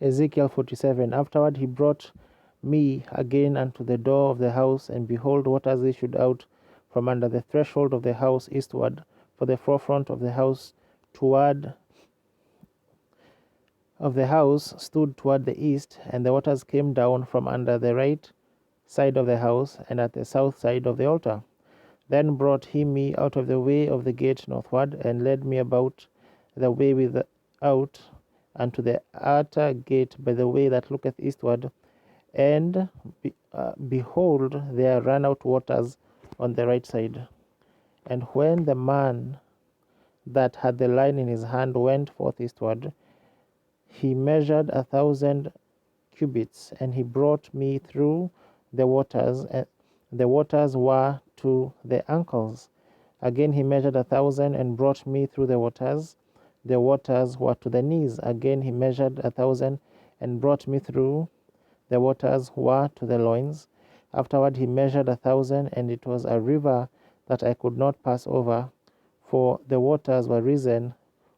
Ezekiel 47. Afterward he brought me again unto the door of the house, and behold, waters issued out from under the threshold of the house eastward, for the forefront of the house stood toward the east, and the waters came down from under the right side of the house, and at the south side of the altar. Then brought he me out of the way of the gate northward, and led me about the way without unto the outer gate by the way that looketh eastward, and behold, there ran out waters on the right side. And when the man that had the line in his hand went forth eastward, he measured 1,000 cubits, and he brought me through the waters, and the waters were to the ankles. Again he measured 1,000, and brought me through the waters were to the knees. Again he measured 1,000, and brought me through the waters were to the loins. Afterward he measured 1,000, and it was a river that I could not pass over, for the waters were risen,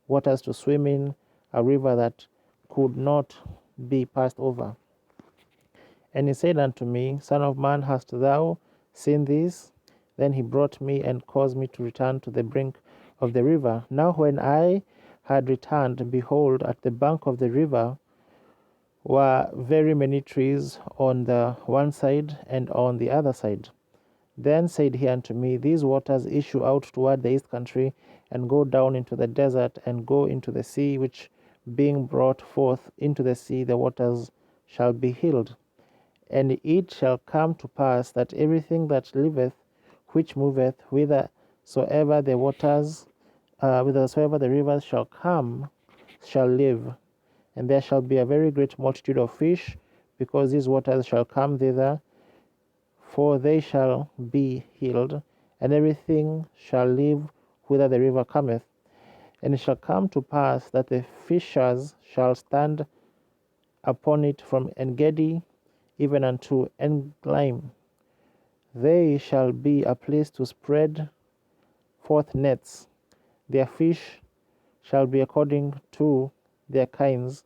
waters to swim in, a river that could not be passed over. And he said unto me, Son of man, hast thou seen this? Then he brought me and caused me to return to the brink of the river. Now when I had returned, behold, at the bank of the river were very many trees on the one side and on the other side. Then said he unto me, These waters issue out toward the east country, and go down into the desert, and go into the sea, which being brought forth into the sea, the waters shall be healed. And it shall come to pass that everything that liveth, which moveth, whithersoever the rivers shall come, shall live. And there shall be a very great multitude of fish, because these waters shall come thither, for they shall be healed, and everything shall live whither the river cometh. And it shall come to pass that the fishers shall stand upon it from Engedi even unto Englaim. They shall be a place to spread forth nets. Their fish shall be according to their kinds,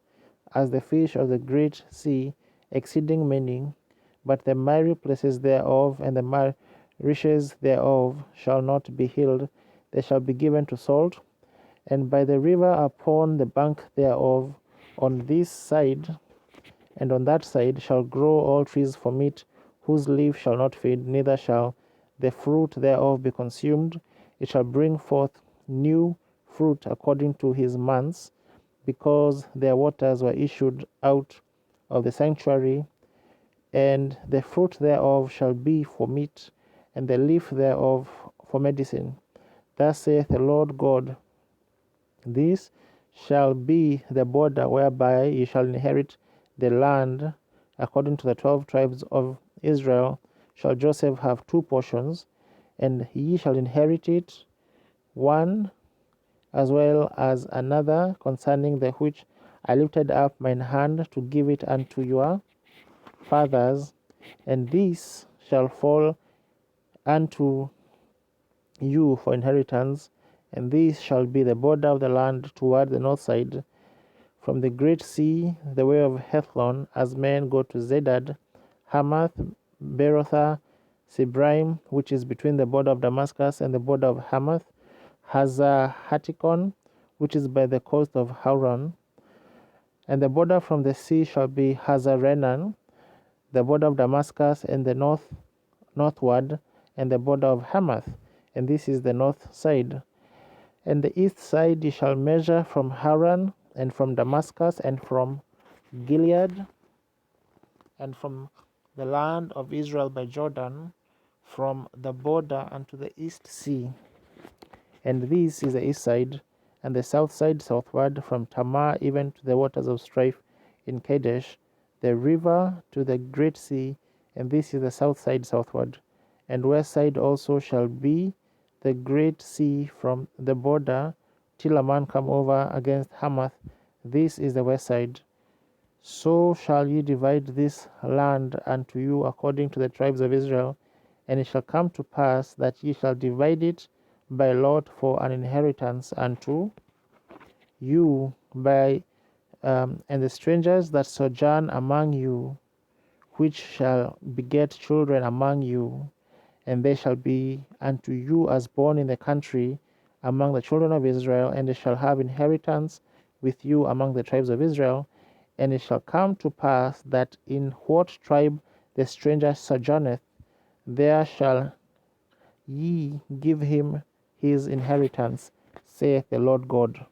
as the fish of the great sea, exceeding many. But the miry places thereof and the marishes thereof shall not be healed, they shall be given to salt. And by the river upon the bank thereof, on this side and on that side, shall grow all trees for meat, whose leaf shall not fade, neither shall the fruit thereof be consumed. It shall bring forth new fruit according to his months, because their waters were issued out of the sanctuary. And the fruit thereof shall be for meat, and the leaf thereof for medicine. Thus saith the Lord God, This shall be the border whereby ye shall inherit the land. According to the 12 tribes of Israel shall Joseph have 2 portions, and ye shall inherit it, one as well as another, concerning the which I lifted up mine hand to give it unto your fathers. And this shall fall unto you for inheritance, and this shall be the border of the land toward the north side, from the great sea, the way of Hethlon, as men go to Zedad, Hamath, Berotha, Sibraim, which is between the border of Damascus and the border of Hamath, Hazar-Hattikon, which is by the coast of Hauran. And the border from the sea shall be Hazar-Renan, the border of Damascus and the northward, and the border of Hamath, and this is the north side. And the east side ye shall measure from Haran, and from Damascus, and from Gilead, and from the land of Israel by Jordan, from the border unto the east sea. And this is the east side. And the south side southward, from Tamar even to the waters of strife in Kadesh, the river to the great sea, and this is the south side southward. And west side also shall be the great sea from the border till a man come over against Hamath. This is the west side. So shall ye divide this land unto you according to the tribes of Israel. And it shall come to pass that ye shall divide it by lot for an inheritance unto you by and the strangers that sojourn among you, which shall beget children among you, and they shall be unto you as born in the country among the children of Israel, and they shall have inheritance with you among the tribes of Israel. And it shall come to pass that in what tribe the stranger sojourneth, there shall ye give him his inheritance, saith the Lord God.